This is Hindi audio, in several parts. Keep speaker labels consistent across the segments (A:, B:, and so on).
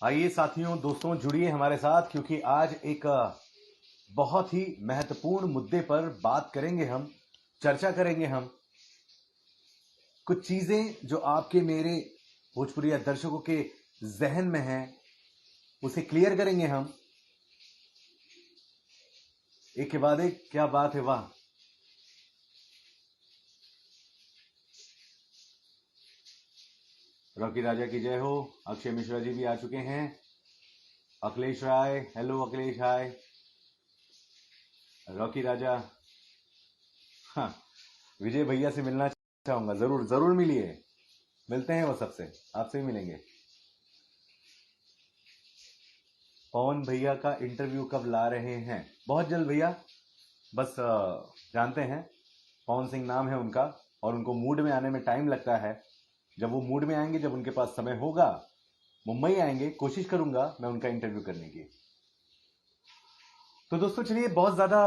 A: आइए साथियों, दोस्तों, जुड़िए हमारे साथ क्योंकि आज एक बहुत ही महत्वपूर्ण मुद्दे पर बात करेंगे हम, चर्चा करेंगे हम। कुछ चीजें जो आपके मेरे भोजपुरी दर्शकों के जहन में हैं, उसे क्लियर करेंगे हम। एक के बाद एक, क्या बात है, वाह। रॉकी राजा की जय हो। अक्षय मिश्रा जी भी आ चुके हैं। अखिलेश राय, हेलो अखिलेश, हाय। रॉकी राजा, हाँ, विजय भैया से मिलना चाहूंगा, जरूर जरूर मिलिए। मिलते हैं, वो सबसे आपसे भी मिलेंगे। पवन भैया का इंटरव्यू कब ला रहे हैं? बहुत जल्द भैया, बस जानते हैं, पवन सिंह नाम है उनका और उनको मूड में आने में टाइम लगता है। जब वो मूड में आएंगे, जब उनके पास समय होगा, मुंबई आएंगे, कोशिश करूंगा मैं उनका इंटरव्यू करने की। तो दोस्तों चलिए, बहुत ज्यादा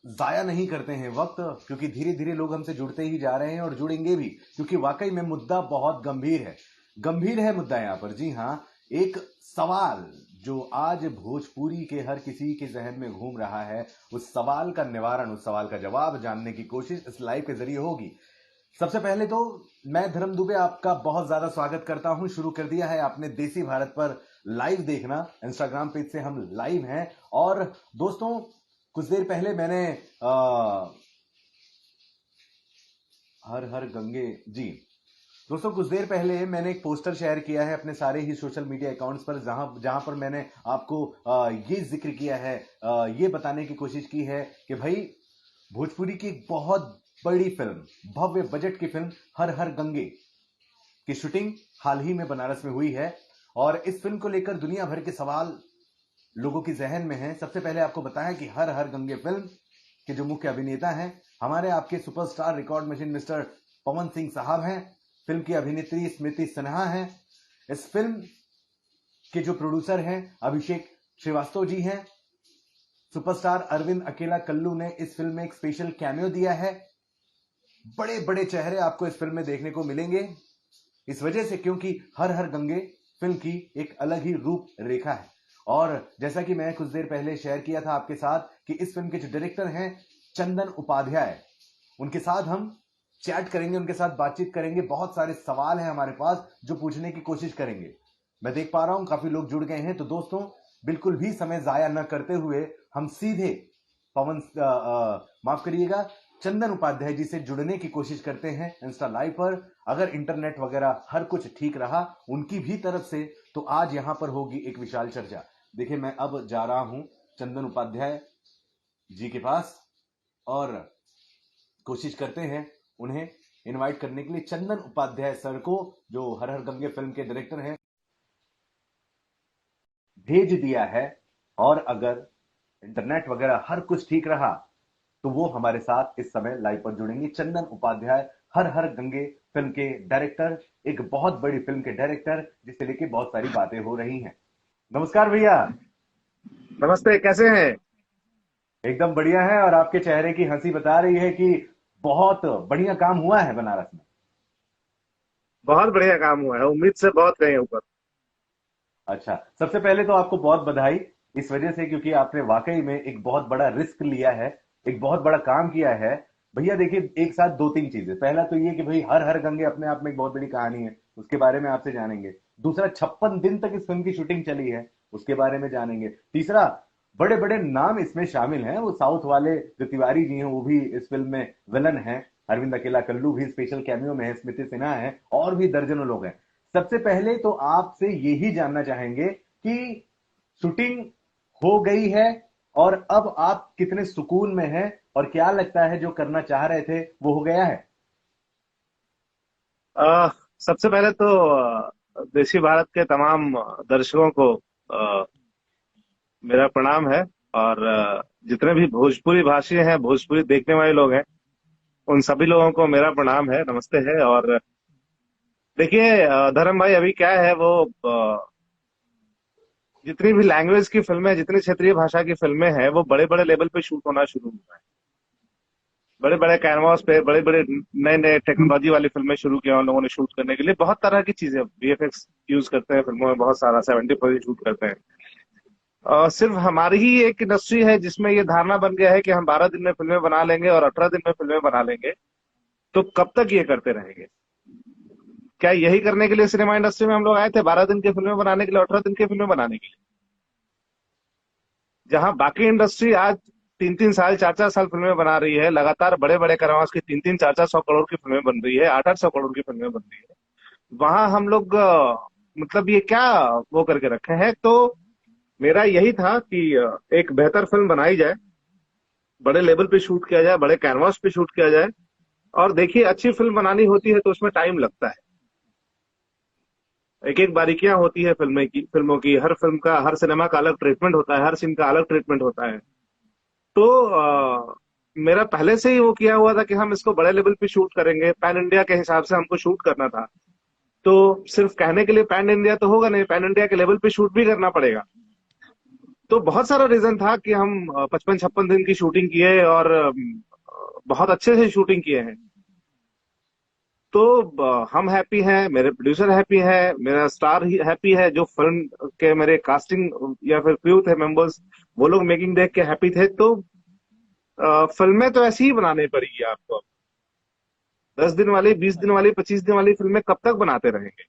A: जाया नहीं करते हैं वक्त, क्योंकि धीरे धीरे लोग हमसे जुड़ते ही जा रहे हैं और जुड़ेंगे भी, क्योंकि वाकई में मुद्दा बहुत गंभीर है। गंभीर है मुद्दा यहां पर, जी हां। एक सवाल जो आज भोजपुरी के हर किसी के जहन में घूम रहा है, उस सवाल का निवारण, उस सवाल का जवाब जानने की कोशिश इस लाइव के जरिए होगी। सबसे पहले तो मैं धर्म दुबे आपका बहुत ज्यादा स्वागत करता हूं। शुरू कर दिया है आपने देसी भारत पर लाइव देखना, इंस्टाग्राम पेज से हम लाइव हैं। और दोस्तों, कुछ देर पहले मैंने हर हर गंगे जी, दोस्तों कुछ देर पहले मैंने एक पोस्टर शेयर किया है अपने सारे ही सोशल मीडिया अकाउंट्स पर, जहां जहां पर मैंने आपको ये जिक्र किया है, ये बताने की कोशिश की है कि भाई, भोजपुरी की एक बहुत बड़ी फिल्म, भव्य बजट की फिल्म हर हर गंगे की शूटिंग हाल ही में बनारस में हुई है। और इस फिल्म को लेकर दुनिया भर के सवाल लोगों की जहन में हैं। सबसे पहले आपको बताएं कि हर हर गंगे फिल्म के जो मुख्य अभिनेता हैं, हमारे आपके superstar record machine mister Pawan Singh साहब हैं। फिल्म की अभिनेत्री स्मृति सिन्हा हैं। इस फिल्म के जो प्रोड्यूसर हैं, अभिषेक श्रीवास्तव जी हैं। सुपरस्टार अरविंद अकेला कल्लू ने इस फिल्म में एक स्पेशल कैमियो दिया है। बड़े बड़े चेहरे आपको इस फिल्म में देखने को मिलेंगे, इस वजह से क्योंकि हर हर गंगे फिल्म की एक अलग ही रूप रेखा है। और जैसा कि मैं कुछ देर पहले शेयर किया था आपके साथ कि इस फिल्म के जो डायरेक्टर हैं चंदन उपाध्याय, उनके साथ हम चैट करेंगे, उनके साथ बातचीत करेंगे। बहुत सारे सवाल हैं हमारे पास जो पूछने की कोशिश करेंगे। मैं देख पा रहा हूं काफी लोग जुड़ गए हैं। तो दोस्तों, बिल्कुल भी समय जाया न करते हुए हम सीधे माफ करिएगा, चंदन उपाध्याय जी से जुड़ने की कोशिश करते हैं इंस्टा लाइव पर। अगर इंटरनेट वगैरह हर कुछ ठीक रहा उनकी भी तरफ से, तो आज यहां पर होगी एक विशाल चर्चा। देखिए, मैं अब जा रहा हूं चंदन उपाध्याय जी के पास और कोशिश करते हैं उन्हें इनवाइट करने के लिए। चंदन उपाध्याय सर को, जो हर हर गंगे फिल्म के डायरेक्टर हैं, भेज दिया है। और अगर इंटरनेट वगैरह हर कुछ ठीक रहा तो वो हमारे साथ इस समय लाइव पर जुड़ेंगे। चंदन उपाध्याय, हर हर गंगे फिल्म के डायरेक्टर, एक बहुत बड़ी फिल्म के डायरेक्टर, जिसे लेके बहुत सारी बातें हो रही हैं। नमस्कार भैया।
B: नमस्ते, कैसे हैं?
A: एकदम बढ़िया है, और आपके चेहरे की हंसी बता रही है कि बहुत बढ़िया काम हुआ है बनारस में।
B: बहुत बढ़िया काम हुआ है, उम्मीद से बहुत गए ऊपर।
A: अच्छा, सबसे पहले तो आपको बहुत बधाई, इस वजह से क्योंकि आपने वाकई में एक बहुत बड़ा रिस्क लिया है, एक बहुत बड़ा काम किया है। भैया देखिए, एक साथ दो तीन चीजें। पहला तो ये कि भाई, हर हर गंगे अपने आप में एक बहुत बड़ी कहानी है, उसके बारे में आपसे जानेंगे। दूसरा, 56 दिन तक इस फिल्म की शूटिंग चली है, उसके बारे में जानेंगे। तीसरा, बड़े बड़े नाम इसमें शामिल हैं। वो साउथ वाले जो तिवारी जी हैं, वो भी इस फिल्म में विलन हैं। अरविंद अकेला कल्लू भी स्पेशल कैमियो में है, स्मृति सिन्हा है, और भी दर्जनों लोग हैं। सबसे पहले तो आपसे यही जानना चाहेंगे कि शूटिंग हो गई है और अब आप कितने सुकून में हैं, और क्या लगता है जो करना चाह रहे थे वो हो गया है?
B: अ, सबसे पहले तो देशी भारत के तमाम दर्शकों को मेरा प्रणाम है। और जितने भी भोजपुरी भाषी हैं, भोजपुरी देखने वाले लोग हैं, उन सभी लोगों को मेरा प्रणाम है, नमस्ते है। और देखिए धर्म भाई, अभी क्या है वो, जितनी भी लैंग्वेज की फिल्में, जितनी क्षेत्रीय भाषा की फिल्में हैं, वो बड़े बड़े लेवल पे शूट होना शुरू हुआ है। बड़े बड़े कैनवास पे बड़े बड़े नए नए टेक्नोलॉजी वाली फिल्में शुरू किया उन लोगों ने शूट करने के लिए। बहुत तरह की चीजें वीएफएक्स यूज करते हैं फिल्मों में, बहुत सारा 70% शूट करते हैं। सिर्फ हमारी ही एक इंडस्ट्री है जिसमें ये धारणा बन गया है कि हम 12 दिन में फिल्में बना लेंगे और 18 दिन में फिल्में बना लेंगे। तो कब तक ये करते रहेंगे? क्या यही करने के लिए सिनेमा इंडस्ट्री में हम लोग आए थे, 12 दिन की फिल्में बनाने के लिए, 18 दिन की फिल्में बनाने के लिए? जहां बाकी इंडस्ट्री आज 3-3 साल 4-4 साल फिल्में बना रही है, लगातार बड़े बड़े कैनवास की 3-3 4-4 सौ करोड़ की फिल्में बन रही है, 8-8 सौ करोड़ की फिल्में बन रही है, वहां हम लोग मतलब ये क्या वो करके रखे हैं। तो मेरा यही था कि एक बेहतर फिल्म बनाई जाए, बड़े लेवल पे शूट किया जाए, बड़े कैनवास पे शूट किया जाए। और देखिए, अच्छी फिल्म बनानी होती है तो उसमें टाइम लगता है, एक एक बारीकियां होती है फिल्मों की। हर फिल्म का, हर सिनेमा का अलग ट्रीटमेंट होता है, हर सीन का अलग ट्रीटमेंट होता है। तो मेरा पहले से ही वो किया हुआ था कि हम इसको बड़े लेवल पे शूट करेंगे, पैन इंडिया के हिसाब से हमको शूट करना था। तो सिर्फ कहने के लिए पैन इंडिया तो होगा नहीं, पैन इंडिया के लेवल पे शूट भी करना पड़ेगा। तो बहुत सारा रीजन था कि हम 55-56 दिन की शूटिंग किए और बहुत अच्छे से शूटिंग किए हैं। तो हम हैप्पी हैं, मेरे प्रोड्यूसर हैप्पी है, मेरा स्टार हैप्पी है, जो फिल्म के मेरे कास्टिंग या फिर क्रू थे मेंबर्स, वो लोग मेकिंग देख के हैप्पी थे। तो फिल्में तो ऐसी ही बनानी पड़ेगी आपको। 10 दिन वाली, 20 दिन वाली, 25 दिन वाली फिल्में कब तक बनाते रहेंगे?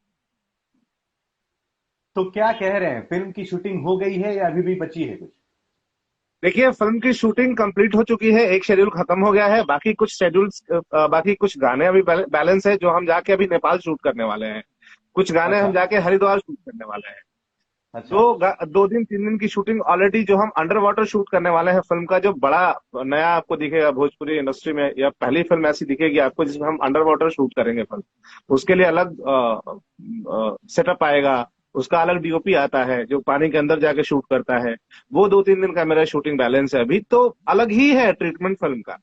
A: तो क्या कह रहे हैं, फिल्म की शूटिंग हो गई है या अभी भी बची है कुछ?
B: देखिए, फिल्म की शूटिंग कंप्लीट हो चुकी है, एक शेड्यूल खत्म हो गया है, बाकी कुछ शेड्यूल्स, बाकी कुछ गाने अभी बैलेंस है, जो हम जाके अभी नेपाल शूट करने वाले हैं। कुछ गाने हम
A: अच्छा।
B: जाके हरिद्वार शूट करने वाले हैं।
A: अच्छा।
B: 2 दिन 3 दिन की शूटिंग ऑलरेडी, जो हम अंडर वाटर शूट करने वाले हैं फिल्म का, जो बड़ा नया आपको दिखेगा भोजपुरी इंडस्ट्री में, या पहली फिल्म ऐसी दिखेगी आपको जिसमें हम अंडर वाटर शूट करेंगे फिल्म। उसके लिए अलग सेटअप आएगा, उसका अलग डीओपी आता है जो पानी के अंदर जाके शूट करता है। वो 2-3 दिन का मेरा शूटिंग बैलेंस है अभी। तो अलग ही है ट्रीटमेंट फिल्म का,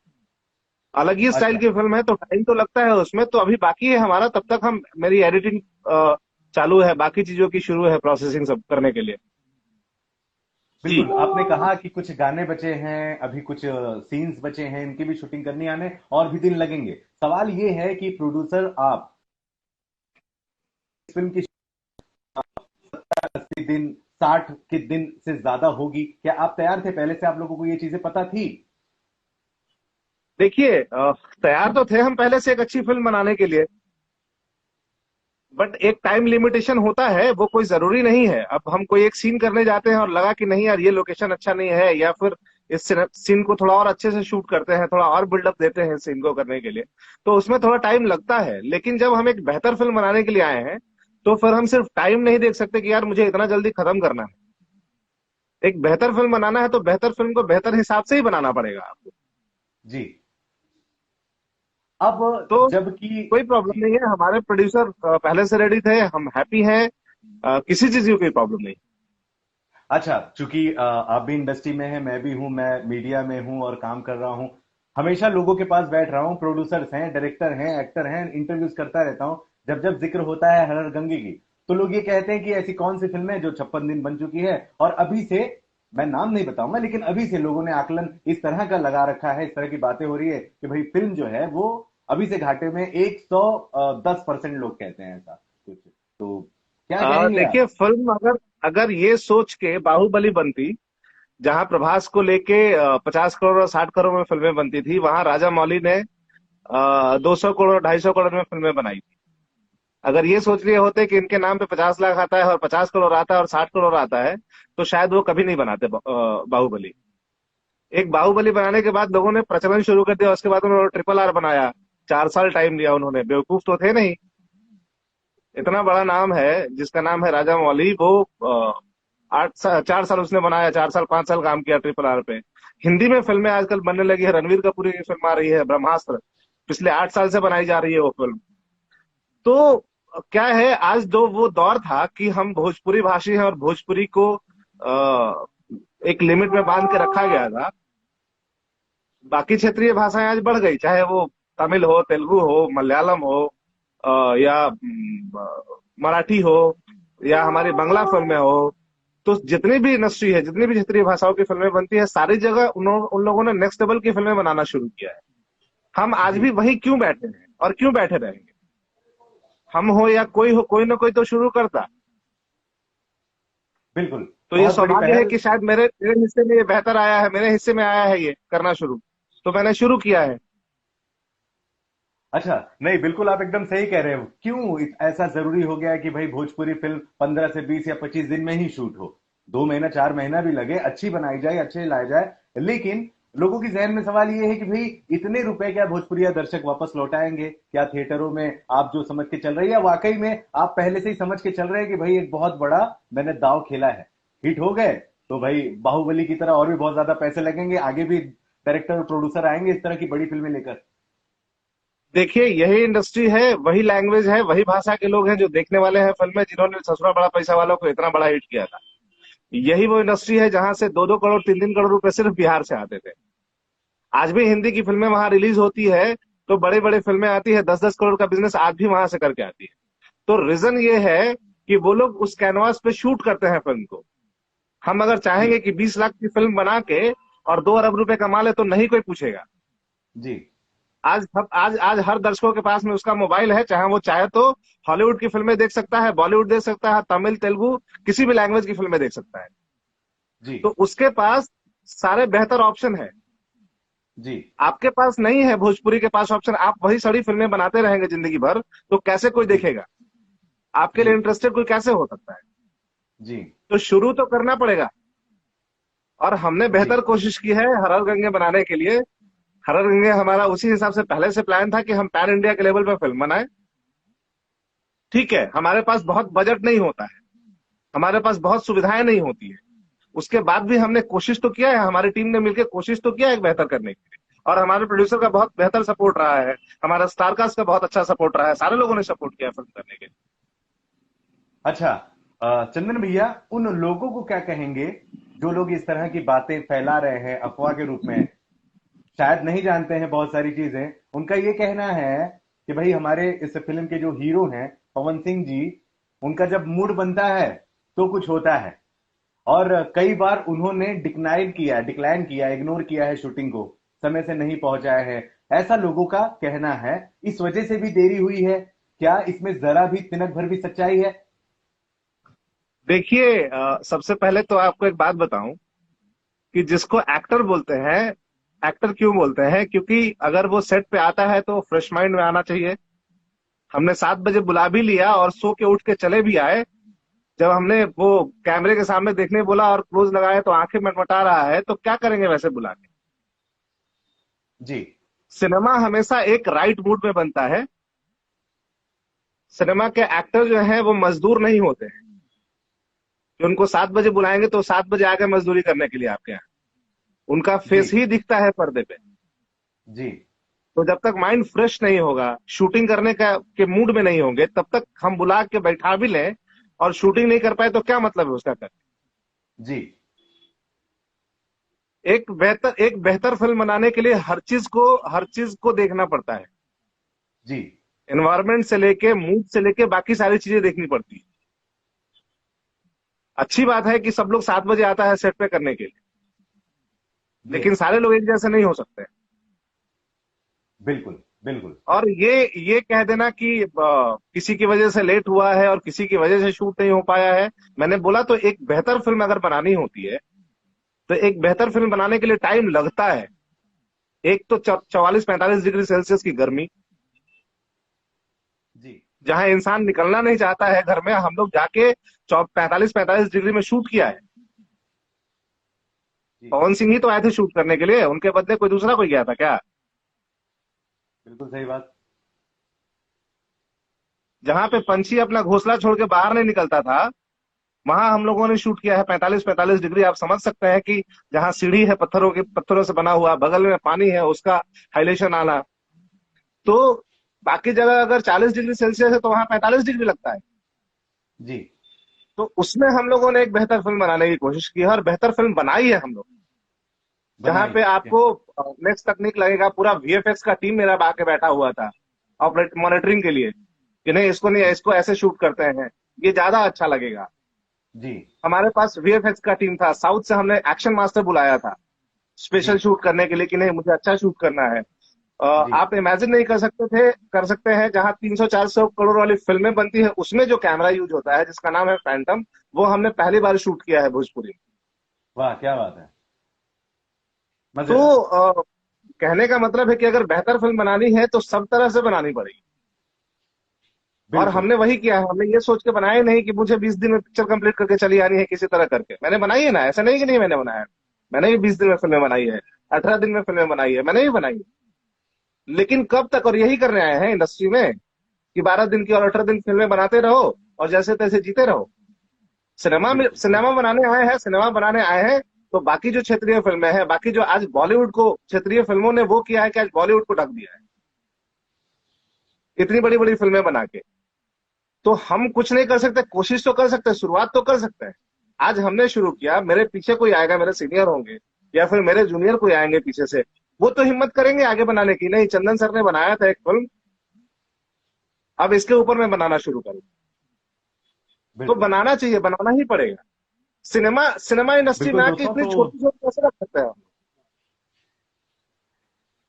B: अलग ही स्टाइल
A: अच्छा।
B: की फिल्म है, तो टाइम तो लगता है उसमें। तो अभी बाकी है हमारा, तब तक हम, मेरी एडिटिंग चालू है, बाकी चीजों की शुरू है प्रोसेसिंग सब करने के लिए। जी।
A: बिल्कुल, आपने कहा कि कुछ गाने बचे हैं, अभी कुछ सीन्स बचे हैं, इनकी भी शूटिंग करनी आने और भी दिन लगेंगे। सवाल ये है कि प्रोड्यूसर आप, इस फिल्म की 80 दिन, 60 के दिन से ज्यादा होगी, क्या आप तैयार थे? पहले से आप लोगों को ये चीजें पता थी?
B: देखिए, तैयार तो थे हम पहले से एक अच्छी फिल्म बनाने के लिए, बट एक टाइम लिमिटेशन होता है, वो कोई जरूरी नहीं है। अब हम कोई एक सीन करने जाते हैं और लगा कि नहीं यार, ये लोकेशन अच्छा नहीं है, या फिर इस सीन को थोड़ा और अच्छे से शूट करते हैं, थोड़ा और बिल्डअप देते हैं सीन को करने के लिए, तो उसमें थोड़ा टाइम लगता है। लेकिन जब हम एक बेहतर फिल्म बनाने के लिए आए हैं, तो फिर हम सिर्फ टाइम नहीं देख सकते कि यार मुझे इतना जल्दी खत्म करना है। एक बेहतर फिल्म बनाना है तो बेहतर फिल्म को बेहतर हिसाब से ही बनाना पड़ेगा आपको।
A: जी। अब
B: तो
A: जबकि,
B: कोई प्रॉब्लम
A: जी,
B: नहीं है, हमारे प्रोड्यूसर पहले से रेडी थे, हम हैप्पी हैं, किसी चीज की कोई प्रॉब्लम नहीं।
A: अच्छा, चूंकि आप भी इंडस्ट्री में हैं, मैं भी हूं, मैं मीडिया में हूं और काम कर रहा हूं, हमेशा लोगों के पास बैठ रहा हूं, प्रोड्यूसर्स हैं, डायरेक्टर हैं, एक्टर हैं, इंटरव्यूज करता रहता हूं। जब जब जिक्र होता है हर हर गंगे की, तो लोग ये कहते हैं कि ऐसी कौन सी फिल्म है जो 56 दिन बन चुकी है, और अभी से, मैं नाम नहीं बताऊंगा, लेकिन अभी से लोगों ने आकलन इस तरह का लगा रखा है, इस तरह की बातें हो रही है कि भाई फिल्म जो है वो अभी से घाटे में 110% लोग कहते हैं ऐसा कुछ। तो क्या कहेंगे आप?
B: देखिए, फिल्म अगर अगर ये सोच के बाहुबली बनती, जहां प्रभास को लेके 50 करोड़ और 60 करोड़ में फिल्में बनती थी, वहां राजा मौली ने 200 करोड़ 250 करोड़ में फिल्में बनाई थी। अगर ये सोच लिए होते कि इनके नाम पे 50 लाख आता है और 50 करोड़ आता है और 60 करोड़ आता है, तो शायद वो कभी नहीं बनाते बाहुबली। एक बाहुबली बनाने के बाद लोगों ने प्रचलन शुरू कर दिया, उसके बाद उन्होंने RRR बनाया, 4 साल टाइम लिया उन्होंने, बेवकूफ तो थे नहीं। इतना बड़ा नाम है जिसका नाम है राजा मौली, वो 4 साल उसने बनाया, 4 साल 5 साल काम किया RRR पे। हिंदी में फिल्में आजकल बनने लगी है, रणवीर कपूर की फिल्म आ रही है ब्रह्मास्त्र, पिछले 8 साल से बनाई जा रही है वो फिल्म। तो क्या है, आज दो वो दौर था कि हम भोजपुरी भाषी हैं और भोजपुरी को एक लिमिट में बांध के रखा गया था। बाकी क्षेत्रीय भाषाएं आज बढ़ गई, चाहे वो तमिल हो, तेलुगु हो, मलयालम हो, या मराठी हो, या हमारी बांग्ला फिल्में हो। तो जितनी भी इंडस्ट्री है, जितनी भी क्षेत्रीय भाषाओं की फिल्में बनती है, सारी जगह उन लोगों ने नेक्स्ट लेवल की फिल्में बनाना शुरू किया है। हम आज
A: जी
B: भी वही क्यों बैठे हैं और क्यों बैठे रहेंगे? हम हो या कोई हो, कोई ना कोई तो शुरू करता।
A: बिल्कुल।
B: तो ये
A: बहुत बड़ी
B: सौभाग्य है
A: पहल।
B: कि शायद मेरे मेरे हिस्से में ये बेहतर आया है, मेरे हिस्से में आया है ये करना शुरू, तो मैंने शुरू किया है।
A: अच्छा, नहीं बिल्कुल आप एकदम सही कह रहे हो। क्यों ऐसा जरूरी हो गया है कि भाई भोजपुरी फिल्म 15 से 20 या 25 दिन में ही शूट हो? 2 महीना 4 महीना भी लगे, अच्छी बनाई जाए, अच्छे लाए जाए, लेकिन लोगों की जहन में सवाल ये है कि भाई इतने रुपए क्या भोजपुरिया दर्शक वापस लौटाएंगे क्या थिएटरों में? आप जो समझ के चल रहे हैं या वाकई में आप पहले से ही समझ के चल रहे हैं कि भाई एक बहुत बड़ा मैंने दाव खेला है, हिट हो गए तो भाई बाहुबली की तरह और भी बहुत ज्यादा पैसे लगेंगे, आगे भी डायरेक्टर और प्रोड्यूसर आएंगे इस तरह की बड़ी फिल्में लेकर?
B: देखिए, यही इंडस्ट्री है, वही लैंग्वेज है, वही भाषा के लोग हैं जो देखने वाले हैं फिल्में, जिन्होंने ससुरा बड़ा पैसा वालों को इतना बड़ा हिट किया था। यही वो इंडस्ट्री है जहां से 2-2 करोड़ 3-3 करोड़ रुपए सिर्फ बिहार से आते थे। आज भी हिंदी की फिल्में वहां रिलीज होती है तो बड़ी बड़ी फिल्में आती है, 10-10 करोड़ का बिजनेस आज भी वहां से करके आती है। तो रीजन ये है कि वो लोग उस कैनवास पे शूट करते हैं फिल्म को। हम अगर
A: जी
B: चाहेंगे कि 20 लाख की फिल्म बना के और 2 अरब रुपए कमा ले तो नहीं कोई पूछेगा।
A: जी
B: आज हर दर्शकों के पास में उसका मोबाइल है, चाहे वो चाहे तो हॉलीवुड की फिल्में देख सकता है, बॉलीवुड देख सकता है, तमिल तेलुगु किसी भी लैंग्वेज की फिल्में देख सकता है।
A: जी
B: तो उसके पास सारे बेहतर ऑप्शन है।
A: जी
B: आपके पास नहीं है भोजपुरी के पास ऑप्शन, आप वही सड़ी फिल्में बनाते रहेंगे जिंदगी भर, तो कैसे कोई
A: जी
B: देखेगा? आपके
A: जी
B: लिए इंटरेस्टेड कोई कैसे हो सकता है?
A: जी
B: तो शुरू तो करना पड़ेगा। और हमने
A: जी
B: बेहतर कोशिश की है हर हर गंगे बनाने के लिए। हर हर गंगे हमारा उसी हिसाब से पहले से प्लान था कि हम पैन इंडिया के लेवल पर फिल्म बनाए। ठीक है, हमारे पास बहुत बजट नहीं होता है, हमारे पास बहुत सुविधाएं नहीं होती है, उसके बाद भी हमने कोशिश तो किया है, हमारी टीम ने मिलकर कोशिश तो किया है बेहतर करने की। और हमारे प्रोड्यूसर का बहुत बेहतर सपोर्ट रहा है, हमारा स्टारकास्ट का बहुत अच्छा सपोर्ट रहा है, सारे लोगों ने सपोर्ट किया फिल्म करने के लिए।
A: अच्छा, चंदन भैया, उन लोगों को क्या कहेंगे जो लोग इस तरह की बातें फैला रहे हैं अफवाह के रूप में, शायद नहीं जानते हैं बहुत सारी चीजें? उनका ये कहना है कि भाई हमारे इस फिल्म के जो हीरो हैं पवन सिंह जी, उनका जब मूड बनता है तो कुछ होता है, और कई बार उन्होंने डिक्लाइन किया, इग्नोर किया है शूटिंग को, समय से नहीं पहुंचाया है, ऐसा लोगों का कहना है। इस वजह से भी देरी हुई है क्या? इसमें जरा भी तिनक भर भी सच्चाई है?
B: देखिए, सबसे पहले तो आपको एक बात बताऊं कि जिसको एक्टर बोलते हैं, एक्टर क्यों बोलते हैं? क्योंकि अगर वो सेट पे आता है तो फ्रेश माइंड में आना चाहिए। हमने 7 बजे बुला भी लिया और सो के उठ के चले भी आए। जब हमने वो कैमरे के सामने देखने बोला और क्लोज लगाया तो आंखें मटमटा रहा है, तो क्या करेंगे वैसे बुला के?
A: जी
B: सिनेमा हमेशा एक राइट मूड में बनता है। सिनेमा के एक्टर जो हैं वो मजदूर नहीं होते हैं कि उनको 7 बजे बुलाएंगे तो 7 बजे आके मजदूरी करने के लिए आपके यहाँ। उनका
A: जी
B: फेस ही दिखता है पर्दे पे।
A: जी
B: तो जब तक माइंड फ्रेश नहीं होगा, शूटिंग करने का के मूड में नहीं होंगे, तब तक हम बुला के बैठा भी लें और शूटिंग नहीं कर पाए तो क्या मतलब है उसका कर?
A: जी
B: एक बेहतर फिल्म बनाने के लिए हर चीज को देखना पड़ता है।
A: जी
B: एनवायरमेंट से लेके, मूड से लेके, बाकी सारी चीजें देखनी पड़ती है। अच्छी बात है कि सब लोग 7 बजे आता है सेट पे करने के लिए,
A: जी
B: लेकिन सारे लोग एक जैसे नहीं हो सकते।
A: बिल्कुल बिल्कुल।
B: और ये कह देना कि किसी की वजह से लेट हुआ है और किसी की वजह से शूट नहीं हो पाया है, मैंने बोला तो एक बेहतर फिल्म अगर बनानी होती है तो एक बेहतर फिल्म बनाने के लिए टाइम लगता है। एक तो 44-45 डिग्री सेल्सियस की गर्मी,
A: जी
B: जहां इंसान निकलना नहीं चाहता है घर में, हम लोग जाके 45-45 डिग्री में शूट किया है।
A: जी
B: पवन सिंह ही तो आए थे शूट करने के लिए, उनके बदले कोई दूसरा कोई गया था क्या?
A: बिल्कुल सही बात।
B: जहां पे पंछी अपना घोंसला छोड़ के बाहर नहीं निकलता था, वहां हम लोगों ने शूट किया है 45-45 डिग्री। आप समझ सकते हैं कि जहां सीढ़ी है पत्थरों से बना हुआ, बगल में पानी है, उसका हाइलेशन आना। तो बाकी जगह अगर 40 डिग्री सेल्सियस है तो वहां 45 डिग्री लगता है।
A: जी
B: तो उसमें हम लोगों ने एक बेहतर फिल्म बनाने की कोशिश की है और बेहतर फिल्म बनाई है हम लोग। जहां
A: बनाई।
B: पे आपको नेक्स्ट तकनीक लगेगा, पूरा वीएफएक्स का टीम मेरा आके बैठा हुआ था ऑपरेट मॉनिटरिंग के लिए कि नहीं इसको नहीं, इसको ऐसे शूट करते हैं, ये ज्यादा अच्छा लगेगा।
A: जी
B: हमारे पास वीएफएक्स का टीम था, साउथ से हमने एक्शन मास्टर बुलाया था
A: जी
B: स्पेशल शूट करने के लिए कि नहीं मुझे अच्छा शूट करना है।
A: जी
B: आप इमेजिन नहीं कर सकते हैं, जहां 300-400 करोड़ वाली फिल्में बनती है उसमें जो कैमरा यूज होता है जिसका नाम है फैंटम, वो हमने पहली बार शूट किया है भोजपुरी में।
A: वाह क्या बात है,
B: तो
A: मजेदार।
B: कहने का मतलब है कि अगर बेहतर फिल्म बनानी है तो सब तरह से बनानी पड़ेगी। और
A: बिल्कुल
B: हमने वही किया है, हमने ये सोच के बनाया ही नहीं कि मुझे 20 दिन में पिक्चर कंप्लीट करके चली आनी है किसी तरह करके। मैंने बनाई है ना, ऐसा नहीं कि नहीं मैंने बनाया। मैंने भी 20 दिन में फिल्में बनाई है, 18 दिन में फिल्में बनाई है, मैंने भी बनाई है। लेकिन कब तक, और यही करने आए हैं इंडस्ट्री में, कि 12 दिन की और 18 दिन फिल्में बनाते रहो और जैसे तैसे जीते रहो।
A: बिल्कुल
B: सिनेमा बनाने आए हैं, सिनेमा बनाने आए हैं। तो बाकी जो क्षेत्रीय फिल्में हैं, बाकी जो आज बॉलीवुड को क्षेत्रीय फिल्मों ने वो किया है कि आज बॉलीवुड को ढक दिया है इतनी बड़ी बड़ी फिल्में बना के। तो हम कुछ नहीं कर सकते, कोशिश तो कर सकते हैं, शुरुआत तो कर सकते हैं। आज हमने शुरू किया, मेरे पीछे कोई आएगा, मेरे सीनियर होंगे या फिर मेरे जूनियर कोई आएंगे पीछे से, वो तो हिम्मत करेंगे आगे बनाने की। नहीं, चंदन सर ने बनाया था एक फिल्म, अब इसके ऊपर मैं बनाना शुरू करूँ। तो
A: बिल्कुल
B: बनाना चाहिए, बनाना ही पड़ेगा। सिनेमा सिनेमा इंडस्ट्री
A: बिल्कुल
B: में आके
A: दोस्तों।
B: इतनी
A: तो
B: छोटी छोटी कैसे रख सकते हैं हम?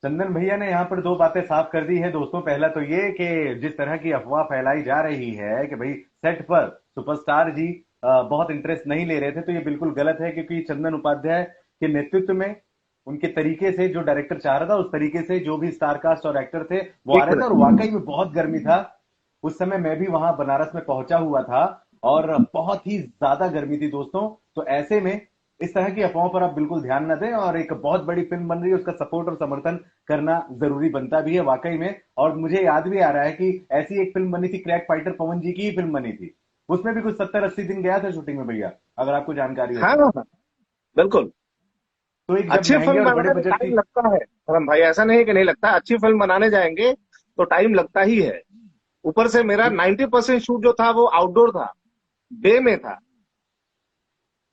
A: चंदन भैया ने यहाँ पर दो बातें साफ कर दी है दोस्तों। पहला तो ये कि जिस तरह की अफवाह फैलाई जा रही है कि भाई सेट पर सुपरस्टार जी बहुत इंटरेस्ट नहीं ले रहे थे, तो ये बिल्कुल गलत है, क्योंकि चंदन उपाध्याय के नेतृत्व में, उनके तरीके से, जो डायरेक्टर चाह रहा था उस तरीके से जो भी स्टार कास्ट और एक्टर थे वो आ
B: एक
A: रहे थे, और
B: मिनट।
A: वाकई में बहुत गर्मी था। उस समय मैं भी वहां बनारस में पहुंचा हुआ था और बहुत ही ज्यादा गर्मी थी दोस्तों। तो ऐसे में इस तरह की अफवाहों पर आप बिल्कुल ध्यान न दें, और एक बहुत बड़ी फिल्म बन रही है उसका सपोर्ट और समर्थन करना जरूरी बनता भी है वाकई में। और मुझे याद भी आ रहा है कि ऐसी एक फिल्म बनी थी, क्रैक फाइटर, पवन जी की ही फिल्म बनी थी, उसमें भी कुछ 70-80 दिन गया था शूटिंग में भैया, अगर आपको जानकारी हो
B: हाँ
A: तो।
B: हाँ, बिल्कुल।
A: तो एक जब
B: अच्छी
A: महंगे
B: फिल्म
A: और बड़े
B: बनाने में
A: बजट की।
B: टाइम लगता है धर्म भाई, ऐसा नहीं कि नहीं लगता। अच्छी फिल्म बनाने जाएंगे तो टाइम लगता ही है। ऊपर से मेरा 90% शूट जो था वो आउटडोर था, डे में था।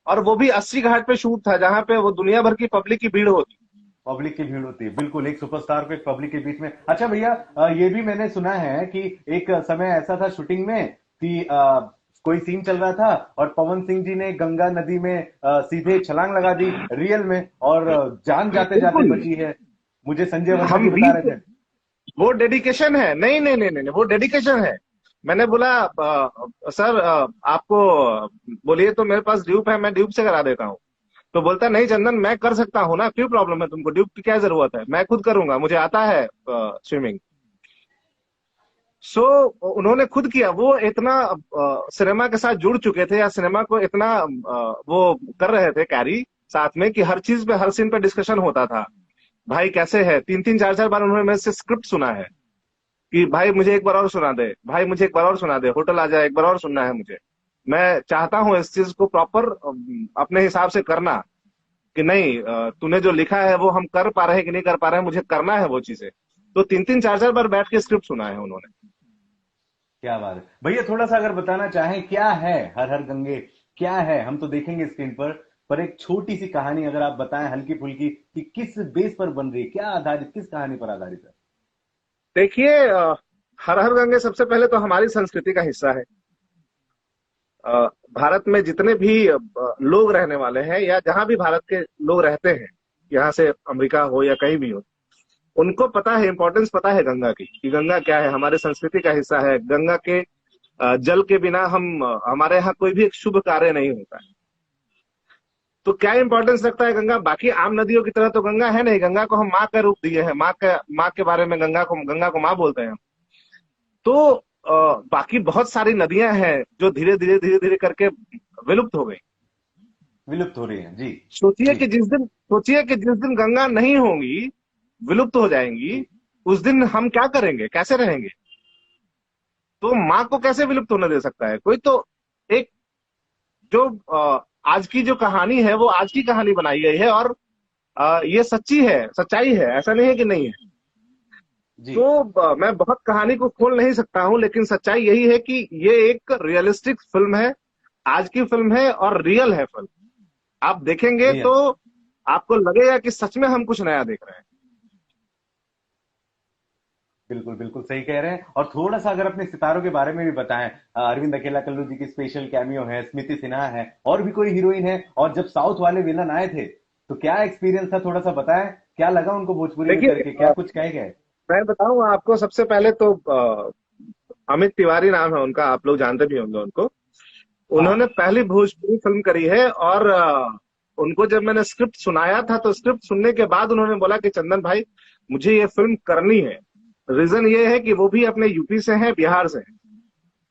B: और वो भी 80 घाट पे शूट था, जहां पे वो दुनिया भर की पब्लिक की भीड़ होती।
A: पब्लिक की भीड़ होती है, बिल्कुल, एक सुपरस्टार को एक पब्लिक के बीच में। अच्छा भैया, ये भी मैंने सुना है कि एक समय ऐसा था शूटिंग में कि कोई सीन चल रहा था और पवन सिंह जी ने गंगा नदी में सीधे छलांग लगा दी रियल में, और जान जाते जाते
B: बिल्कुल।
A: बची है। मुझे संजय वर्मा
B: हम
A: जी बता
B: 20,
A: रहे थे।
B: वो डेडिकेशन है। नहीं नहीं नहीं नहीं नहीं, वो डेडिकेशन है। मैंने बोला सर आपको बोलिए तो मेरे पास ड्यूब है, मैं ड्यूब से करा देता हूँ। तो बोलता नहीं चंदन, मैं कर सकता हूँ ना, क्यों प्रॉब्लम है तुमको, ड्यूब की क्या जरूरत है, मैं खुद करूंगा, मुझे आता है स्विमिंग। सो उन्होंने खुद किया। वो इतना सिनेमा के साथ जुड़ चुके थे, या सिनेमा को इतना वो कर रहे थे कैरी साथ में, कि हर चीज पे, हर सीन पे डिस्कशन होता था। भाई कैसे है, 3-3 4-4 बार उन्होंने मेरे से स्क्रिप्ट सुना है कि भाई मुझे एक बार और सुना दे, भाई मुझे एक बार और सुना दे, होटल आ जाए, एक बार और सुनना है मुझे। मैं चाहता हूँ इस चीज को प्रॉपर अपने हिसाब से करना, कि नहीं तूने जो लिखा है वो हम कर पा रहे हैं कि नहीं कर पा रहे हैं, मुझे करना है वो चीजें। तो 3-3 4-4 बार बैठ के स्क्रिप्ट सुना है उन्होंने।
A: क्या बात है भैया, थोड़ा सा अगर बताना चाहें क्या है हर हर गंगे, क्या है, हम तो देखेंगे स्क्रीन पर एक छोटी सी कहानी अगर आप बताएं हल्की फुल्की, कि किस बेस पर बन रही है, क्या आधारित, किस कहानी पर आधारित है।
B: देखिए हर हर गंगे सबसे पहले तो हमारी संस्कृति का हिस्सा है। भारत में जितने भी लोग रहने वाले हैं, या जहां भी भारत के लोग रहते हैं, यहाँ से अमेरिका हो या कहीं भी हो, उनको पता है, इंपॉर्टेंस पता है गंगा की, कि गंगा क्या है, हमारे संस्कृति का हिस्सा है। गंगा के जल के बिना हमारे यहाँ कोई भी एक शुभ कार्य नहीं होता है। तो क्या इंपॉर्टेंस रखता है गंगा, बाकी आम नदियों की तरह तो गंगा है नहीं। गंगा को हम माँ का रूप दिए हैं, माँ के बारे में गंगा को माँ बोलते हैं हम। तो बाकी बहुत सारी नदियां हैं जो धीरे धीरे करके विलुप्त हो गई।
A: विलुप्त हो रही है जी। जी
B: सोचिए कि जिस दिन गंगा नहीं होंगी, विलुप्त हो जाएंगी, उस दिन हम क्या करेंगे, कैसे रहेंगे? तो माँ को कैसे विलुप्त होने दे सकता है कोई? तो एक जो आज की जो कहानी है वो आज की कहानी बनाई गई है, और ये सच्ची है, सच्चाई है, ऐसा नहीं है कि नहीं है।
A: जी।
B: तो मैं बहुत कहानी को खोल नहीं सकता हूं, लेकिन सच्चाई यही है कि ये एक रियलिस्टिक फिल्म है, आज की फिल्म है और रियल है फिल्म। आप देखेंगे तो
A: रियल।
B: आपको लगेगा कि सच में हम कुछ नया देख रहे हैं।
A: बिल्कुल बिल्कुल सही कह रहे हैं। और थोड़ा सा अगर अपने सितारों के बारे में भी बताएं, अरविंद अकेला कल्लू जी की स्पेशल कैमियो है, स्मृति सिन्हा है, और भी कोई हीरोइन है, और जब साउथ वाले विलन आए थे तो क्या एक्सपीरियंस था, थोड़ा सा बताएं, क्या लगा उनको भोजपुरी में
B: देखिए
A: करके, क्या कुछ कहे गए।
B: मैं बताऊं आपको, सबसे पहले तो अमित तिवारी नाम है उनका, आप लोग जानते भी होंगे उनको।
A: हाँ।
B: उन्होंने पहली भोजपुरी फिल्म करी है, और उनको जब मैंने स्क्रिप्ट सुनाया था तो स्क्रिप्ट सुनने के बाद उन्होंने बोला कि चंदन भाई, मुझे ये फिल्म करनी है। रीजन ये है कि वो भी अपने यूपी से हैं, बिहार से हैं।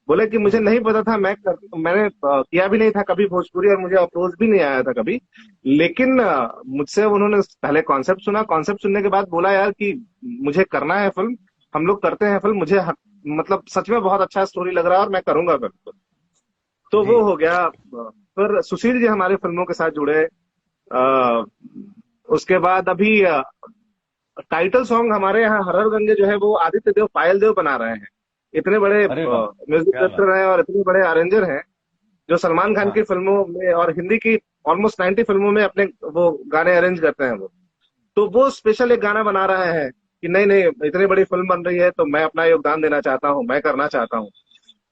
B: बोले कि मुझे
A: हम्म।
B: नहीं पता था, मैंने किया भी नहीं था कभी भोजपुरी, और मुझे अप्रोच भी नहीं आया था कभी। लेकिन मुझसे उन्होंने पहले कॉन्सेप्ट सुना, कॉन्सेप्ट सुनने के बाद बोला यार कि मुझे करना है फिल्म, हम लोग करते हैं फिल्म, मतलब सच में बहुत अच्छा स्टोरी लग रहा है और मैं करूंगा फिल्म। तो
A: जी।
B: वो हो गया। फिर सुशील जी हमारे फिल्मों के साथ जुड़े। अ, उसके बाद अभी टाइटल सॉन्ग हमारे यहाँ हर हर गंगे जो है वो आदित्य देव पायल देव बना रहे हैं। इतने बड़े
A: अरे वाह,
B: म्यूजिक
A: क्या बात।
B: डायरेक्टर हैं और इतने बड़े अरेंजर हैं, जो सलमान खान की
A: हाँ।
B: फिल्मों में और हिंदी की ऑलमोस्ट 90 फिल्मों में अपने वो गाने अरेंज करते हैं वो। तो वो स्पेशल एक गाना बना रहा है कि नहीं नहीं, इतनी बड़ी फिल्म बन रही है तो मैं अपना योगदान देना चाहता हूँ, मैं करना चाहता हूँ।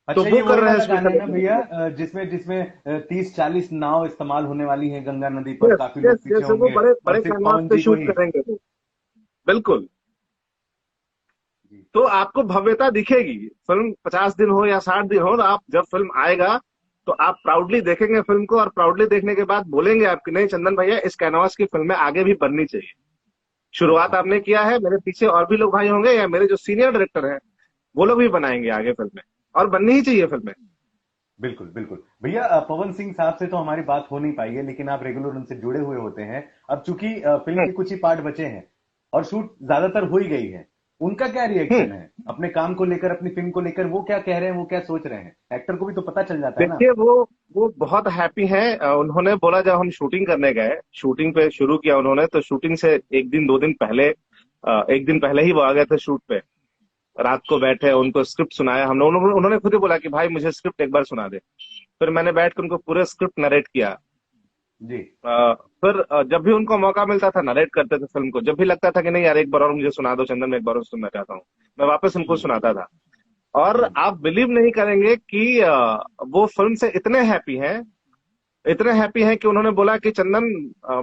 B: तो
A: अच्छा,
B: वो
A: ये
B: कर
A: वही
B: रहे हैं
A: वाला गाना है
B: स्पेशल।
A: ना भैया, जिसमें जिसमें 30-40 नाव इस्तेमाल होने वाली हैं गंगा नदी पर,
B: यस
A: काफी
B: यस
A: लोग पीछे
B: यस, वो
A: होंगे
B: बड़े
A: और
B: बड़े
A: सिर्फ
B: कैनवास
A: पवन
B: पे
A: जी को
B: शूट
A: ही।
B: करेंगे वो। बिल्कुल।
A: जी।
B: तो आपको भव्यता दिखेगी। फिल्म 50 दिन हो या 60 दिन हो, तो आप जब फिल्म आएगा तो आप प्राउडली देखेंगे फिल्म को, और प्राउडली देखने के बाद बोलेंगे आपकी नहीं चंदन भैया, इस कैनवास की फिल्में आगे भी बननी चाहिए। शुरुआत
A: अच्छा।
B: आपने किया है, मेरे पीछे और भी लोग भाई होंगे, या मेरे जो सीनियर डायरेक्टर हैं वो लोग भी बनाएंगे आगे फिल्में, और बननी ही चाहिए फिल्में।
A: बिल्कुल बिल्कुल भैया, पवन सिंह साहब से तो हमारी बात हो नहीं पाई है, लेकिन आप रेगुलर उनसे जुड़े हुए होते हैं। अब चूंकि फिल्म
B: हम्म
A: के कुछ ही पार्ट बचे हैं और शूट ज्यादातर हो ही गई है, उनका क्या
B: हम्म।
A: रिएक्शन है अपने काम को लेकर, अपनी फिल्म को लेकर? वो क्या कह रहे हैं, वो क्या सोच रहे हैं? एक्टर को भी तो पता चल जाता है ना।
B: देखिए, वो बहुत हैप्पी हैं। उन्होंने बोला, जब हम शूटिंग करने गए, शूटिंग पे शुरू किया उन्होंने, तो शूटिंग से एक दिन दो दिन पहले, एक दिन पहले ही वो आ गए थे शूट पे। रात को बैठे, उनको स्क्रिप्ट सुनाया हमने, उन्होंने खुद ही बोला कि भाई मुझे स्क्रिप्ट एक बार सुना दे। फिर मैंने बैठ कर उनको पूरे स्क्रिप्ट नरेट किया।
A: जी।
B: फिर जब भी उनको मौका मिलता था नरेट करते थे फिल्म को, जब भी लगता था कि नहीं यार एक बार और मुझे सुना दो चंदन, मैं एक बार और सुनना चाहता हूँ, मैं वापस उनको
A: हम्म।
B: सुनाता था। और
A: हम्म।
B: आप बिलीव नहीं करेंगे कि वो फिल्म से इतने हैप्पी हैं, इतने हैप्पी हैं कि उन्होंने बोला कि चंदन,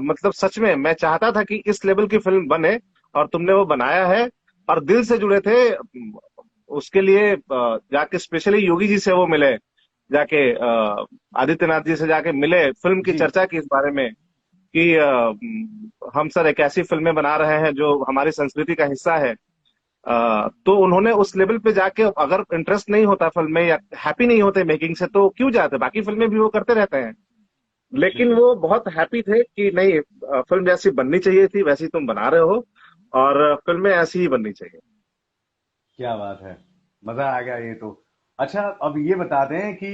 B: मतलब सच में मैं चाहता था कि इस लेवल की फिल्म बने, और तुमने वो बनाया है। और दिल से जुड़े थे। उसके लिए जाके स्पेशली योगी जी से वो मिले, जाके आदित्यनाथ जी से जाके मिले, फिल्म की
A: जी।
B: चर्चा की इस बारे में कि हम सर एक ऐसी फिल्में बना रहे हैं जो हमारी संस्कृति का हिस्सा है। तो उन्होंने उस लेवल पे जाके, अगर इंटरेस्ट नहीं होता फिल्म में या हैप्पी नहीं होते मेकिंग से, तो क्यों जाते? बाकी फिल्में भी वो करते रहते हैं। लेकिन
A: बिल्कुल।
B: वो बहुत हैप्पी थे कि नहीं, फिल्म जैसी बननी चाहिए थी वैसी तुम बना रहे हो, और फिल्में ऐसी ही बननी चाहिए।
A: क्या बात है, मजा आ गया ये तो। अच्छा, अब ये बता दें कि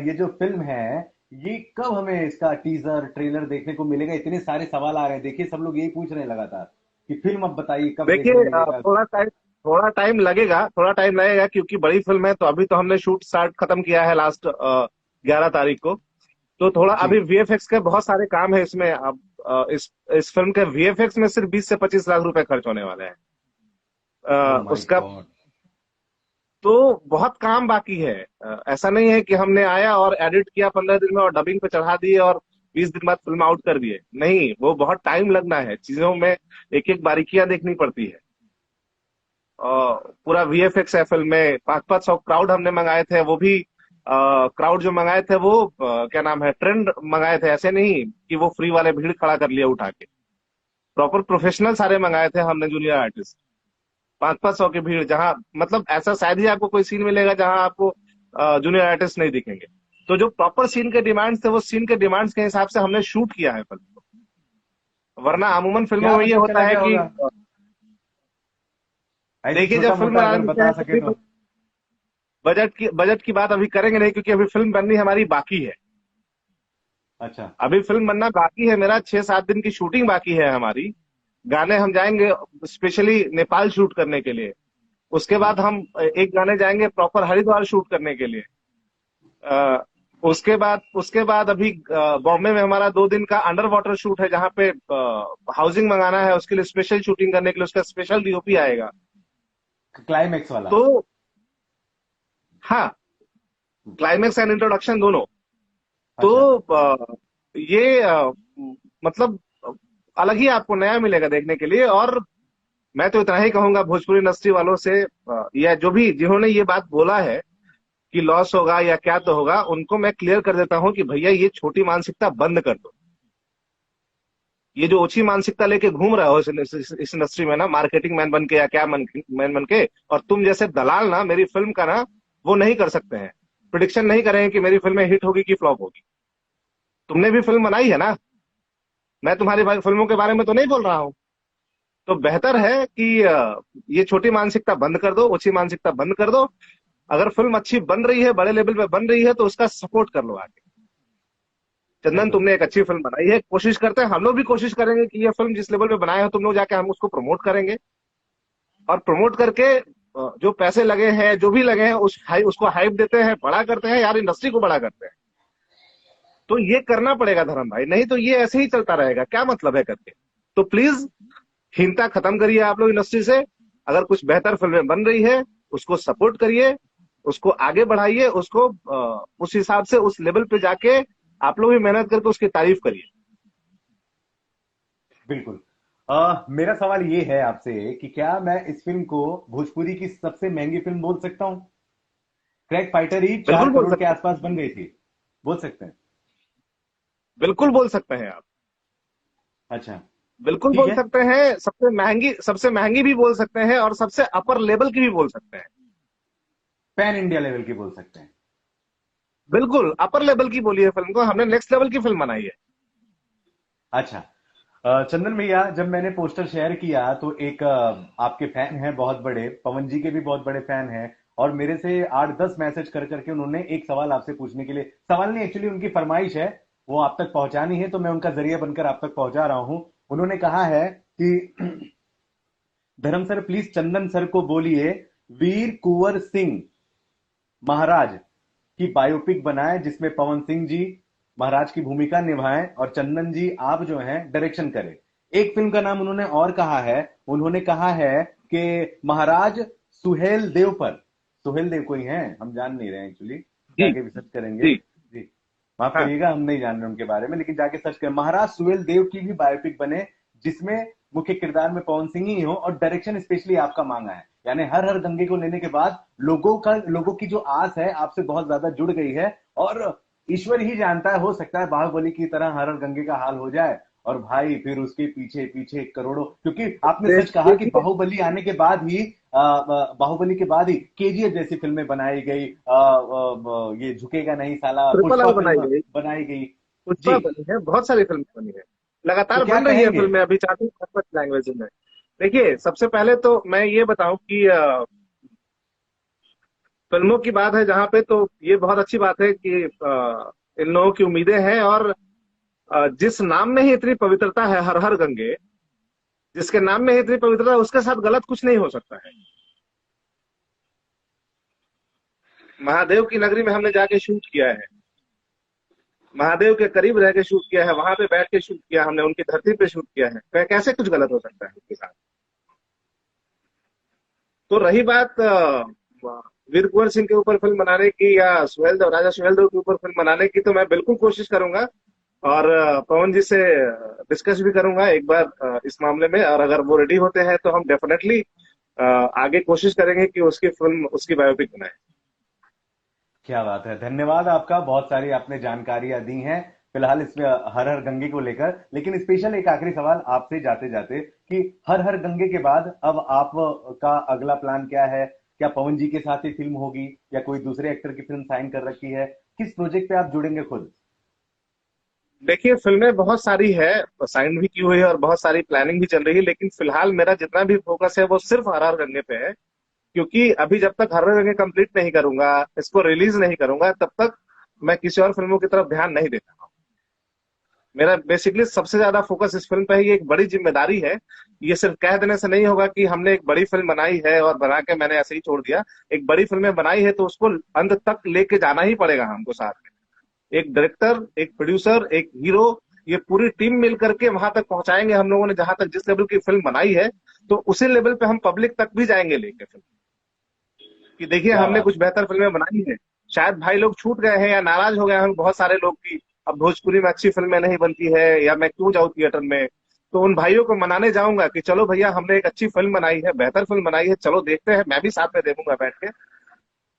A: ये जो फिल्म है, ये कब हमें इसका टीजर ट्रेलर देखने को मिलेगा? इतने सारे सवाल आ रहे हैं, देखिए सब लोग यही पूछ रहे हैं लगातार कि फिल्म अब बताइए कब
B: देखिए,
A: देखने मिलेगा।
B: थोड़ा टाइम लगेगा, थोड़ा टाइम लगेगा, क्योंकि बड़ी फिल्म है। तो अभी तो हमने शूट स्टार्ट खत्म किया है लास्ट 11 तारीख को। तो थोड़ा
A: जी।
B: अभी वीएफएक्स के बहुत सारे काम है इसमें। अब इस फिल्म के वीएफएक्स में सिर्फ 20 से 25 लाख रुपए खर्च होने वाले हैं।
A: ओ माय
B: उसका
A: गॉड।
B: तो बहुत काम बाकी है। ऐसा नहीं है कि हमने आया और एडिट किया 15 दिन में और डबिंग पे चढ़ा दिए और 20 दिन बाद फिल्म आउट कर दिए। नहीं, वो बहुत टाइम लगना है, चीजों में एक एक बारीकियां देखनी पड़ती है। पूरा वीएफएक्स है फिल्म में। 500-500 क्राउड हमने मंगाए थे, वो भी क्राउड जो मंगाए थे वो क्या नाम है, ट्रेंड मंगाए थे, ऐसे नहीं कि वो फ्री वाले भीड़ खड़ा कर लिया उठा के। प्रॉपर प्रोफेशनल सारे मंगाए थे हमने, जूनियर आर्टिस्ट। 500-500 की भीड़, जहां मतलब ऐसा शायद ही आपको कोई सीन मिलेगा जहां आपको जूनियर आर्टिस्ट नहीं दिखेंगे। तो जो प्रॉपर सीन के डिमांड्स थे, वो सीन के डिमांड्स के हिसाब से हमने शूट किया है फिल्म को। वरना
A: अच्छा,
B: अमूमन फिल्मों
A: क्या
B: में ये
A: मतलब
B: होता
A: चला
B: है
A: गया
B: कि
A: होगा? ऐसे
B: देखिए, जब
A: छोटा
B: फिल्म
A: मोटा
B: बनाने
A: अगर
B: लगते
A: बता
B: हैं
A: सके
B: तभी
A: तो।
B: बजट की बात अभी करेंगे नहीं, क्योंकि अभी फिल्म बननी हमारी बाकी है।
A: अच्छा।
B: अभी फिल्म बनना बाकी है, मेरा 6-7 दिन की शूटिंग बाकी है हमारी। गाने हम जाएंगे स्पेशली नेपाल शूट करने के लिए। उसके
A: हम्म।
B: बाद हम एक गाने जाएंगे प्रॉपर हरिद्वार शूट करने के लिए। अ, उसके बाद अभी बॉम्बे में हमारा 2 दिन का अंडर वाटर शूट है, जहाँ पे हाउसिंग मंगाना है, उसके लिए स्पेशल शूटिंग करने के लिए उसका स्पेशल डीओपी आएगा।
A: क्लाइमेक्स वाला।
B: तो हाँ, क्लाइमेक्स एंड इंट्रोडक्शन दोनों। तो
A: अच्छा।
B: ये मतलब अलग ही आपको नया मिलेगा देखने के लिए। और मैं तो इतना ही कहूंगा भोजपुरी इंडस्ट्री वालों से, या जो भी जिन्होंने ये बात बोला है कि लॉस होगा या क्या तो होगा, उनको मैं क्लियर कर देता हूं कि भैया ये छोटी मानसिकता बंद कर दो। ये जो ओछी मानसिकता लेके घूम रहे हो इस इंडस्ट्री में ना, मार्केटिंग मैन बन के या क्या मैन बन के, और तुम जैसे दलाल ना मेरी फिल्म का ना वो नहीं कर सकते हैं, प्रिडिक्शन नहीं करेंगे कि मेरी फिल्म हिट होगी कि फ्लॉप होगी। तुमने भी फिल्म बनाई है ना, मैं तुम्हारी फिल्मों के बारे में तो नहीं बोल रहा हूँ। तो बेहतर है कि ये छोटी मानसिकता बंद कर दो, ओछी मानसिकता बंद कर दो। अगर फिल्म अच्छी बन रही है, बड़े लेवल पे बन रही है, तो उसका सपोर्ट कर लो आगे। चंदन,
A: बिल्कुल।
B: तुमने एक अच्छी फिल्म बनाई है, कोशिश करते हैं, हम लोग भी कोशिश करेंगे कि ये फिल्म जिस लेवल पे बनाए हो तुम लोग, जाके हम उसको प्रमोट करेंगे, और प्रमोट करके जो पैसे लगे हैं, जो भी लगे हैं, उसको हाइप देते हैं, बड़ा करते हैं यार, इंडस्ट्री को बड़ा करते हैं। तो ये करना पड़ेगा धर्म भाई, नहीं तो ये ऐसे ही चलता रहेगा, क्या मतलब है करके। तो प्लीज हीनता खत्म करिए आप लोग इंडस्ट्री से। अगर कुछ बेहतर फिल्में बन रही है, उसको सपोर्ट करिए, उसको आगे बढ़ाइए, उसको उस हिसाब से उस लेवल पे जाके आप लोग भी मेहनत करके उसकी तारीफ करिए।
A: बिल्कुल। मेरा सवाल ये है आपसे कि क्या मैं इस फिल्म को भोजपुरी की सबसे महंगी फिल्म बोल सकता हूं? क्रैक फाइटर ही चार
B: बिल्कुल बोल
A: करोड़ के
B: सकते हैं,
A: आसपास बन गई थी, बोल सकते हैं?
B: बिल्कुल बोल सकते हैं आप,
A: अच्छा।
B: बिल्कुल
A: ठीक
B: बोल
A: है।
B: सकते हैं। सबसे महंगी भी बोल सकते हैं, और सबसे अपर लेवल की भी बोल सकते हैं।
A: पैन इंडिया लेवल की बोल सकते हैं।
B: बिल्कुल अपर लेवल की बोली है फिल्म को, हमने नेक्स्ट लेवल की फिल्म बनाई है।
A: अच्छा। चंदन भैया, जब मैंने पोस्टर शेयर किया तो एक आपके फैन हैं बहुत बड़े, पवन जी के भी बहुत बड़े फैन हैं, और मेरे से 8-10 मैसेज कर करके उन्होंने एक सवाल आपसे पूछने के लिए, सवाल नहीं एक्चुअली उनकी फरमाइश है, वो आप तक पहुंचानी है, तो मैं उनका जरिया बनकर आप तक पहुंचा रहा हूं। उन्होंने कहा है कि धर्म सर प्लीज चंदन सर को बोलिए वीर कुंवर सिंह महाराज की बायोपिक बनाए, जिसमें पवन सिंह जी महाराज की भूमिका निभाएं और चंदन जी आप जो हैं डायरेक्शन करें। एक फिल्म का नाम उन्होंने और कहा है, उन्होंने कहा है कि महाराज सुहेल देव पर, सुहेल देव कोई हैं हम जान नहीं रहे एक्चुअली,
B: जी
A: जाके भी सर्च करेंगे
B: जी।
A: जी। माफ
B: हाँ।
A: करिएगा, हम नहीं जान रहे उनके बारे में, लेकिन जाके सर्च करें, महाराज सुहेल देव की भी बायोपिक बने, जिसमें मुख्य किरदार में पवन सिंह ही हो, और डायरेक्शन स्पेशली आपका मांगा है। यानी हर हर गंगे को लेने के बाद लोगों की जो आस है आपसे बहुत ज्यादा जुड़ गई है, और ईश्वर ही जानता है, हो सकता है बाहुबली की तरह हर हर गंगे का हाल हो जाए, और भाई फिर उसके पीछे पीछे करोड़ों, क्योंकि आपने सच कहा कि
B: देखिए,
A: बाहुबली आने के बाद ही बाहुबली के बाद ही केजीएफ जैसी फिल्में बनाई गई, ये झुकेगा नहीं साला,
B: ट्रिपल
A: पुष्पा
B: आर बनाई
A: फिल्म
B: गई,
A: बनाई गई।
B: पुष्पा
A: जी।
B: बनी है, बहुत सारी फिल्म बनी है,
A: तो
B: लगातार
A: क्या
B: बन रही है
A: कहेंगे?
B: फिल्में अभी 4-5 लैंग्वेज में। देखिए, सबसे पहले तो मैं ये बताऊं कि फिल्मों की बात है जहां पे, तो ये बहुत अच्छी बात है कि इन लोगों की उम्मीदें हैं, और जिस नाम में ही इतनी पवित्रता है, हर हर गंगे, जिसके नाम में ही इतनी पवित्रता है, उसके साथ गलत कुछ नहीं हो सकता है। महादेव की नगरी में हमने जाके शूट किया है, महादेव के करीब रह के शूट किया है, वहां पे बैठ के शूट किया हमने, उनकी धरती पे शूट किया है, कैसे कुछ गलत हो सकता है उसके साथ। तो रही बात वीर कुंवर सिंह के ऊपर फिल्म बनाने की, या राजा सुहेल देव के ऊपर फिल्म बनाने की, तो मैं बिल्कुल कोशिश करूंगा, और पवन जी से डिस्कस भी करूंगा एक बार इस मामले में, और अगर वो रेडी होते हैं तो हम डेफिनेटली आगे कोशिश करेंगे कि उसकी फिल्म, उसकी बायोपिक बनाए।
A: क्या बात है, धन्यवाद आपका, बहुत सारी आपने जानकारियां दी हैं फिलहाल इसमें हर हर गंगे को लेकर। लेकिन स्पेशल एक आखिरी सवाल आपसे जाते जाते कि हर हर गंगे के बाद अब आप का अगला प्लान क्या है? क्या पवन जी के साथ ही फिल्म होगी, या कोई दूसरे एक्टर की फिल्म साइन कर रखी है? किस प्रोजेक्ट पे आप जुड़ेंगे खुद?
B: देखिए, फिल्में बहुत सारी है, साइन भी की हुई है, और बहुत सारी प्लानिंग भी चल रही है, लेकिन फिलहाल मेरा जितना भी फोकस है वो सिर्फ हर हर गंगे पे है। क्योंकि अभी जब तक हर हर गंगे कंप्लीट नहीं करूंगा, इसको रिलीज नहीं करूंगा, तब तक मैं किसी और फिल्मों की तरफ ध्यान नहीं देता। मेरा बेसिकली सबसे ज्यादा फोकस इस फिल्म पे है, ये एक बड़ी जिम्मेदारी है। ये सिर्फ कह देने से नहीं होगा कि हमने एक बड़ी फिल्म बनाई है और बना के मैंने ऐसे ही छोड़ दिया। एक बड़ी फिल्म बनाई है तो उसको अंत तक लेके जाना ही पड़ेगा हमको साथ में। एक डायरेक्टर, एक प्रोड्यूसर, एक हीरो, ये पूरी टीम मिल करके वहां तक पहुंचाएंगे हम लोगों ने, जहां तक जिस लेवल की फिल्म बनाई है, तो उसी लेवल पे हम पब्लिक तक भी जाएंगे लेके फिल्म, कि देखिए
A: क्या
B: हमने
A: बात
B: कुछ बेहतर फिल्में बनाई हैं। शायद भाई लोग छूट गए हैं या नाराज हो गए हैं बहुत सारे लोग, की अब भोजपुरी में अच्छी फिल्में नहीं बनती है, या मैं क्यों जाऊं थिएटर में। तो उन भाइयों को मनाने जाऊंगा कि चलो भैया हमने एक अच्छी फिल्म बनाई है, बेहतर फिल्म बनाई है, चलो देखते हैं, मैं भी साथ में देखूंगा बैठ के।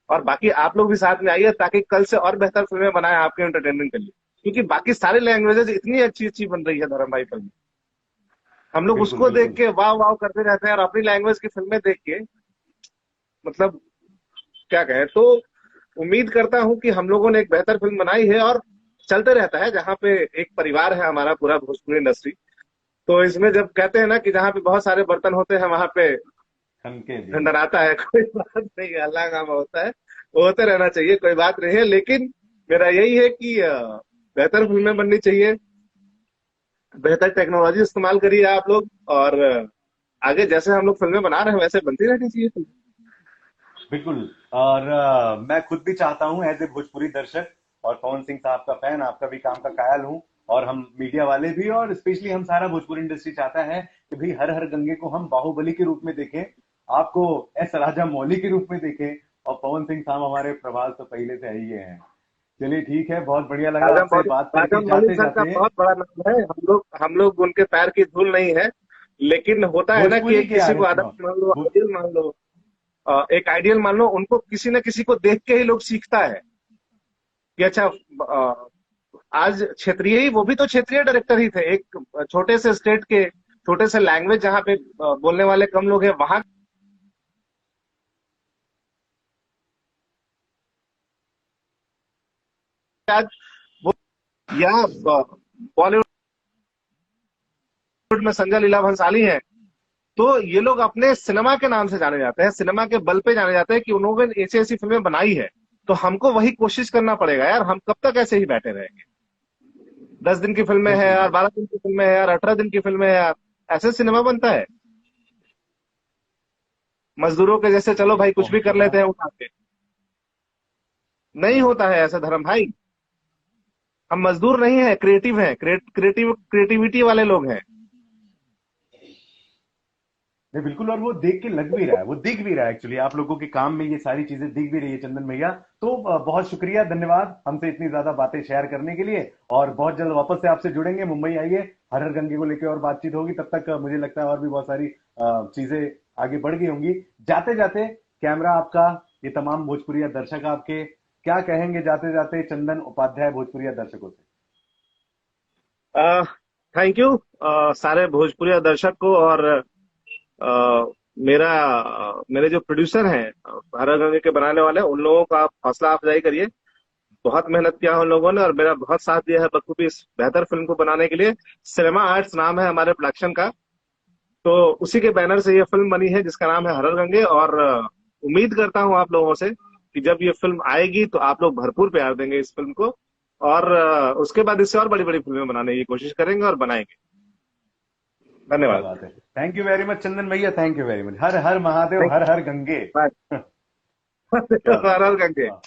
B: और बाकी आप लोग भी साथ में आइए ताकि कल से और बेहतर फिल्में बनाए आपके एंटरटेनमेंट के लिए, क्योंकि बाकी सारी लैंग्वेजेस इतनी अच्छी अच्छी बन रही है धर्म भाई फिल्म, हम लोग
A: बिल्कुल
B: उसको देख
A: बिल्कुल।
B: के वाह वाह करते रहते हैं और अपनी लैंग्वेज की फिल्में देख के मतलब क्या कहें। तो उम्मीद करता हूं कि हम लोगों ने एक बेहतर फिल्म बनाई है और चलते रहता है, जहाँ पे एक परिवार है हमारा पूरा भोजपुरी इंडस्ट्री। तो इसमें जब कहते हैं ना कि जहाँ पे बहुत सारे बर्तन होते हैं वहां पे
A: खनके जी।
B: खंडराता है, कोई बात नहीं है, अल्लाह का काम होता है, वो होते रहना चाहिए, कोई बात नहीं है। लेकिन मेरा यही है कि बेहतर फिल्में बननी चाहिए, बेहतर टेक्नोलॉजी इस्तेमाल करिए आप लोग, और आगे जैसे हम लोग फिल्में बना रहे हैं वैसे बनती रहनी चाहिए फिल्म।
A: बिल्कुल। और मैं खुद भी चाहता हूं एज ए भोजपुरी दर्शक और पवन सिंह साहब का फैन, आपका भी काम का कायल हूं, और हम मीडिया वाले भी, और स्पेशली हम सारा भोजपुरी इंडस्ट्री चाहता है कि भाई हर हर गंगे को हम बाहुबली के रूप में देखें, आपको एस राजा मौली के रूप में देखें, और पवन सिंह साहब हमारे प्रभास तो पहले से ही हैं। चलिए ठीक है, बहुत बढ़िया लगा
B: राजा
A: आपसे
B: मौली,
A: बात
B: राजा
A: करके।
B: मौली
A: जाते
B: सर का
A: जाते
B: बहुत बड़ा नाम है, हम लोग उनके पैर की धूल नहीं है। लेकिन होता है ना कि
A: भोजपुरी
B: एक
A: के
B: किसी को
A: आरिफ,
B: आदर्श मान लो, आइडियल मान लो, एक आइडियल मान लो, उनको किसी न किसी को देख के ही लोग सीखता है कि अच्छा आज क्षेत्रीय ही, वो भी तो क्षेत्रीय डायरेक्टर ही थे, एक छोटे से स्टेट के, छोटे से लैंग्वेज जहाँ पे बोलने वाले कम लोग हैं वहां आज वो, या बॉलीवुड में संजय लीला भंसाली हैं, तो ये लोग अपने सिनेमा के नाम से जाने जाते हैं, सिनेमा के बल पे जाने जाते हैं कि उन्होंने ऐसी ऐसी फिल्में बनाई है। तो हमको वही कोशिश करना पड़ेगा यार, हम कब तक ऐसे ही बैठे रहेंगे। 10 दिन की फिल्में हैं
A: बिल्कुल
B: यार,
A: बिल्कुल।
B: 12 दिन की फिल्में हैं यार, 18 दिन की फिल्में हैं यार, ऐसे सिनेमा बनता है? मजदूरों के जैसे चलो भाई कुछ भी
A: बहुत
B: कर
A: बढ़िया।
B: लेते हैं उठा के, नहीं होता है ऐसा धर्म भाई। हम मजदूर नहीं है, क्रिएटिव हैं, क्रिएटिविटी वाले लोग हैं।
A: नहीं बिल्कुल, और वो देख के लग भी रहा है, वो दिख भी रहा है एक्चुअली, आप लोगों के काम में ये सारी चीजें दिख भी रही है चंदन भैया। तो बहुत शुक्रिया, धन्यवाद हमसे इतनी ज्यादा बातें शेयर करने के लिए, और बहुत जल्द वापस से आपसे जुड़ेंगे, मुंबई आइए, हर हर गंगे को लेकर और बातचीत होगी। तब तक मुझे लगता है और भी बहुत सारी चीजें आगे बढ़ गई होंगी। जाते जाते कैमरा आपका, ये तमाम भोजपुरिया दर्शक आपके, क्या कहेंगे जाते जाते चंदन उपाध्याय भोजपुरिया दर्शकों से?
B: थैंक यू सारे भोजपुरी दर्शक को, और मेरे जो प्रोड्यूसर हैं, हरा गंगे के बनाने वाले हैं, उन लोगों का आप हौसला अफजाई करिए। बहुत मेहनत किया है उन लोगों ने और मेरा बहुत साथ दिया है बखूबी इस बेहतर फिल्म को बनाने के लिए। सिनेमा आर्ट्स नाम है हमारे प्रोडक्शन का, तो उसी के बैनर से ये फिल्म बनी है जिसका नाम है हरर गंगे। और उम्मीद करता हूँ आप लोगों से कि जब ये फिल्म आएगी तो आप लोग भरपूर प्यार देंगे इस फिल्म को, और उसके बाद इससे और बड़ी बड़ी फिल्में बनाने की कोशिश करेंगे और बनाएंगे।
A: क्या
B: धन्यवाद।
A: बात है। Thank you very much Chandan भैया, थैंक यू वेरी मच। हर हर महादेव,
B: थैंक
A: हर हर गंगे।
B: You, bye.
A: क्या बात है।
B: हरर गंगे।
A: हाँ।